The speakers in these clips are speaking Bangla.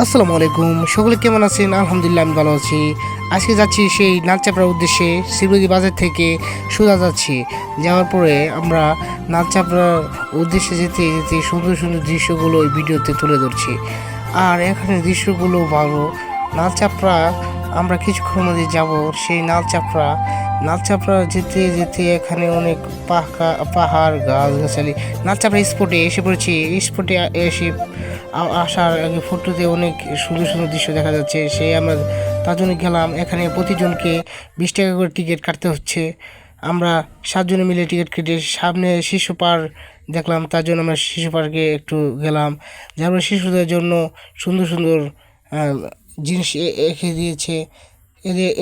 আসসালামু আলাইকুম, সকলে কেমন আছেন? আলহামদুলিল্লাহ আমি ভালো আছি। আজকে যাচ্ছি সেই নাথচাপড়ার উদ্দেশ্যে। শিবগঞ্জ বাজার থেকে সোজা যাচ্ছি। যাওয়ার পরে আমরা নাথচাপড়ার উদ্দেশ্যে যেতে যেতে সুন্দর সুন্দর দৃশ্যগুলো এই ভিডিওতে তুলে ধরছি। আর এখানে দৃশ্যগুলো ভালো। নাথচাপড়া আমরা কিছুক্ষণ মধ্যে যাব। সেই নাথচাপড়া যেতে যেতে এখানে অনেক পাহাড় গাছগাছালি। নাথচাপড়া স্পটে এসে পড়েছি। স্পটে এসে আসার আগে ফটোতে অনেক সুন্দর সুন্দর দৃশ্য দেখা যাচ্ছে। সেই আমরা তার জন্য গেলাম। এখানে প্রতিজনকে 20 টাকা করে টিকিট কাটতে হচ্ছে। আমরা 7 জনে মিলে টিকিট কেটে সামনে শিশু পার্ক দেখলাম, তার জন্য আমরা শিশু পার্কে একটু গেলাম। যারপরে শিশুদের জন্য সুন্দর সুন্দর জিনিস এঁকে দিয়েছে।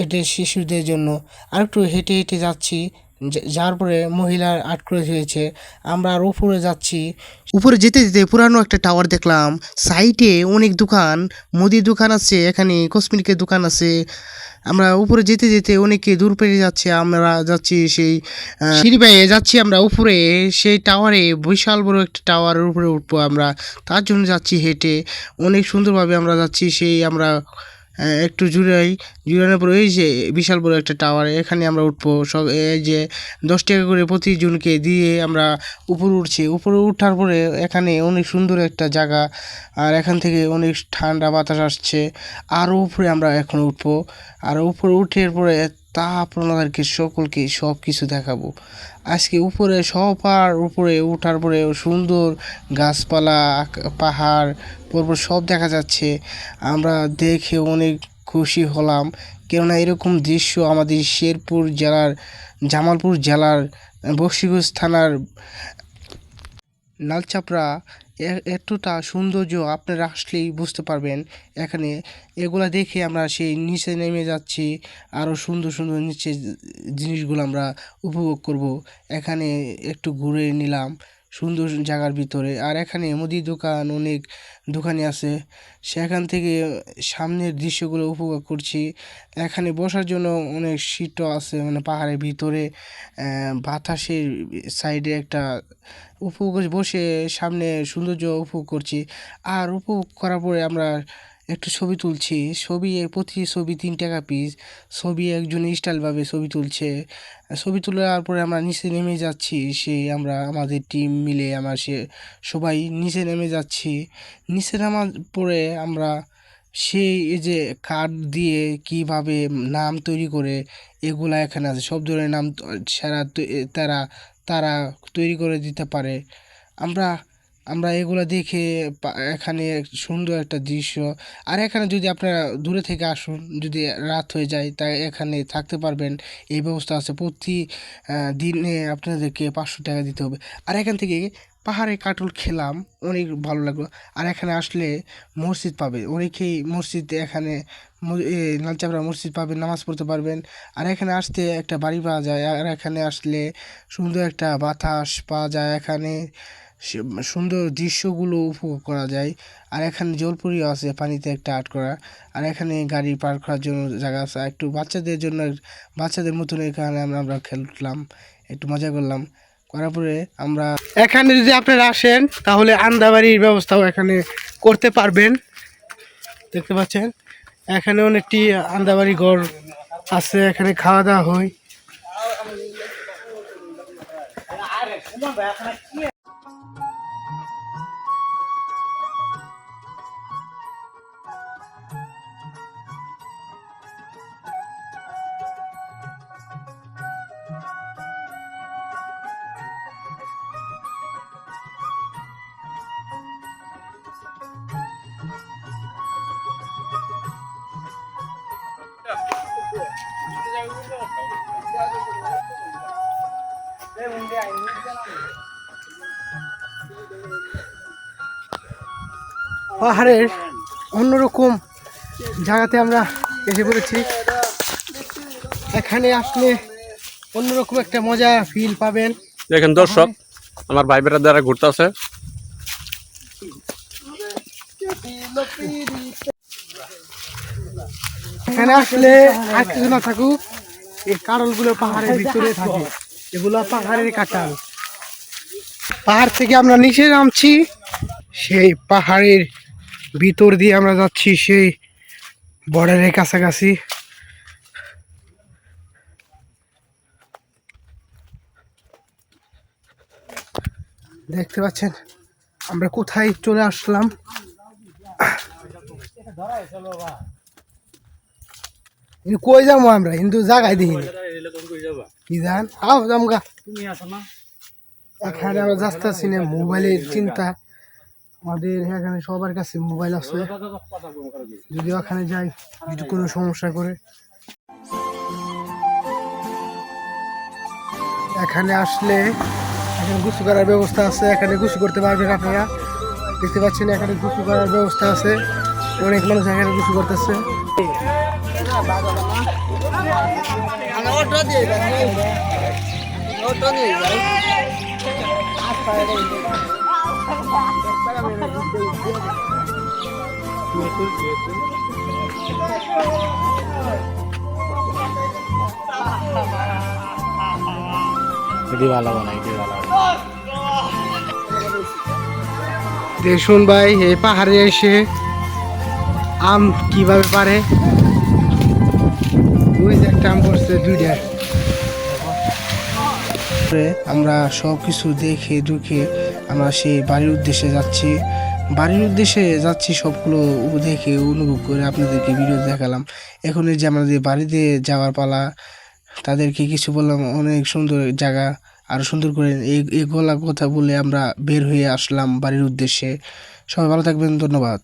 এটা শিশুদের জন্য। আর একটু হেঁটে হেঁটে যাচ্ছি, যার পরে মহিলার আর্ট করে হয়েছে। আমরা আর উপরে যাচ্ছি। উপরে যেতে যেতে পুরানো একটা টাওয়ার দেখলাম। সাইডে অনেক দোকান, মুদির দোকান আছে, এখানে কসমেটিকের দোকান আছে। আমরা উপরে যেতে যেতে অনেকে দূর পেরিয়ে যাচ্ছে। আমরা যাচ্ছি সেই সিঁড়ি বেয়ে যাচ্ছি আমরা উপরে। সেই টাওয়ারে বিশাল বড় একটা টাওয়ারের উপরে উঠবো আমরা, তার জন্য যাচ্ছি হেঁটে। অনেক সুন্দরভাবে আমরা যাচ্ছি। সেই আমরা একটু জুড়ানোর পরে ওই যে বিশাল বড় একটা টাওয়ার, এখানে আমরা উঠবো। সব এই যে 10 টাকা করে প্রতিজনকে দিয়ে আমরা উপরে উঠছি। উপরে উঠার পরে এখানে অনেক সুন্দর একটা জায়গা, আর এখান থেকে অনেক ঠান্ডা বাতাস আসছে। আরও উপরে আমরা এখন উঠবো। আর উপরে উঠে পরে তা আপনাদেরকে সকলকে সব কিছু দেখাবো আজকে। উপরে সবার উপরে উঠার পরে সুন্দর গাছপালা, পাহাড় পর্বত সব দেখা যাচ্ছে। আমরা দেখে অনেক খুশি হলাম, কেননা এরকম দৃশ্য আমাদের শেরপুর জেলার, জামালপুর জেলার বকশীগঞ্জ থানার নালচাপড়া এতটা সৌন্দর্য আপনারা আসলেই বুঝতে পারবেন। এখানে এগুলা দেখে আমরা সেই নিচে নেমে যাচ্ছি। আরও সুন্দর সুন্দর নিচে জিনিসগুলো আমরা উপভোগ করব। এখানে একটু ঘুরে নিলাম সুন্দর জায়গার ভিতরে। আর এখানে মুদির দোকান, অনেক দোকানে আছে। সেখান থেকে সামনের দৃশ্যগুলো উপভোগ করছি। এখানে বসার জন্য অনেক সিটও আছে, মানে পাহাড়ের ভিতরে বাতাসের সাইডে একটা উপভোগ বসে সামনে সৌন্দর্য উপভোগ করছি। আর উপভোগ করার পরে আমরা একটু ছবি তুলছি। প্রতি ছবি 3 টাকা পিস। ছবি একজন স্টাইলভাবে ছবি তুলছে। ছবি তোলার পরে আমরা নিচে নেমে যাচ্ছি। আমরা আমাদের টিম মিলে সবাই নিচে নেমে যাচ্ছি। নিচে নামার পরে আমরা এই যে কাঠ দিয়ে কিভাবে নাম তৈরি করে, এগুলা এখানে আছে। সব ধরনের নাম সারা তারা তারা তৈরি করে দিতে পারে। আমরা আমরা এগুলো দেখে এখানে সুন্দর একটা দৃশ্য। আর এখানে যদি আপনারা দূরে থেকে আসুন, যদি রাত হয়ে যায়, তাই এখানে থাকতে পারবেন, এই ব্যবস্থা আছে। প্রতি দিনে আপনাদেরকে 500 টাকা দিতে হবে। আর এখান থেকে পাহাড়ে কাটল খেলাম, অনেক ভালো লাগলো। আর এখানে আসলে মসজিদ পাবে, অনেকেই মসজিদ এখানে নালচাপড়া মসজিদ পাবেন, নামাজ পড়তে পারবেন। আর এখানে আসতে একটা বাড়ি পাওয়া যায়। আর এখানে আসলে সুন্দর একটা বাতাস পাওয়া যায়। এখানে সুন্দর দৃশ্যগুলো উপভোগ করা যায়। আর এখানে জলপরিও আছে, পানিতে একটা আর্ট করা। আর এখানে গাড়ি পার্ক করার জন্য জায়গা আছে। একটু বাচ্চাদের জন্য, বাচ্চাদের মতন এখানে আমরা খেললাম, একটু মজা করলাম। করার পরে আমরা এখানে যদি আপনারা আসেন, তাহলে আন্দাবাড়ির ব্যবস্থাও এখানে করতে পারবেন। দেখতে পাচ্ছেন এখানে অনেকটি আন্দাবাড়ি ঘর আছে, এখানে খাওয়া দাওয়া হয়। পাহাড়ের অন্যরকম জায়গাতে আমরা এসে পড়েছি। এখানে আসলে অন্যরকম একটা মজা ফিল পাবেন। দেখেন দর্শক, আমার ভাই বেটার দ্বারা ঘুরতে আছে। এখানে আসলে আর কিছু না থাকুক, এই কাঁঠালগুলো পাহাড়ের ভিতরে থাকে। এগুলো পাহাড়ের কাঁঠাল। পাহাড় থেকে আমরা নিচে নামছি। সেই পাহাড়ের ভিতর দিয়ে আমরা যাচ্ছি সেই বর্ডারের কাছাকাছি। দেখতে পাচ্ছেন আমরা কোথায় চলে আসলাম। কই যাবো আমরা কিন্তু জায়গায় দেখি কি জান আও জামগা এখানে আমরা যাচ্ছি না মোবাইলের চিন্তা। আমাদের এখানে সবার কাছে মোবাইল আছে, যদি ওখানে যাই যদি কোনো সমস্যা করে। এখানে আসলে এখানে গোসল করার ব্যবস্থা আছে, এখানে গোসল করতে পারবেন আপনারা। দেখতে পাচ্ছেন এখানে গোসল করার ব্যবস্থা আছে, অনেক মানুষ এখানে গোসল করতেছে। দেখুন ভাই এই পাহাড়ে এসে আম কিভাবে পারে, ওই যে একটা আম পড়ছে দুইটা। আমরা সব কিছু দেখে ঢুকে আমরা সেই বাড়ির উদ্দেশ্যে যাচ্ছি সবগুলো দেখে অনুভব করে আপনাদেরকে ভিডিও দেখালাম। এখন এই যে আমাদের বাড়িতে যাওয়ার পালা, তাদেরকে কিছু বললাম অনেক সুন্দর জায়গা, আরো সুন্দর করে এই গলা কথা বলে আমরা বের হয়ে আসলাম বাড়ির উদ্দেশ্যে। সবাই ভালো থাকবেন, ধন্যবাদ।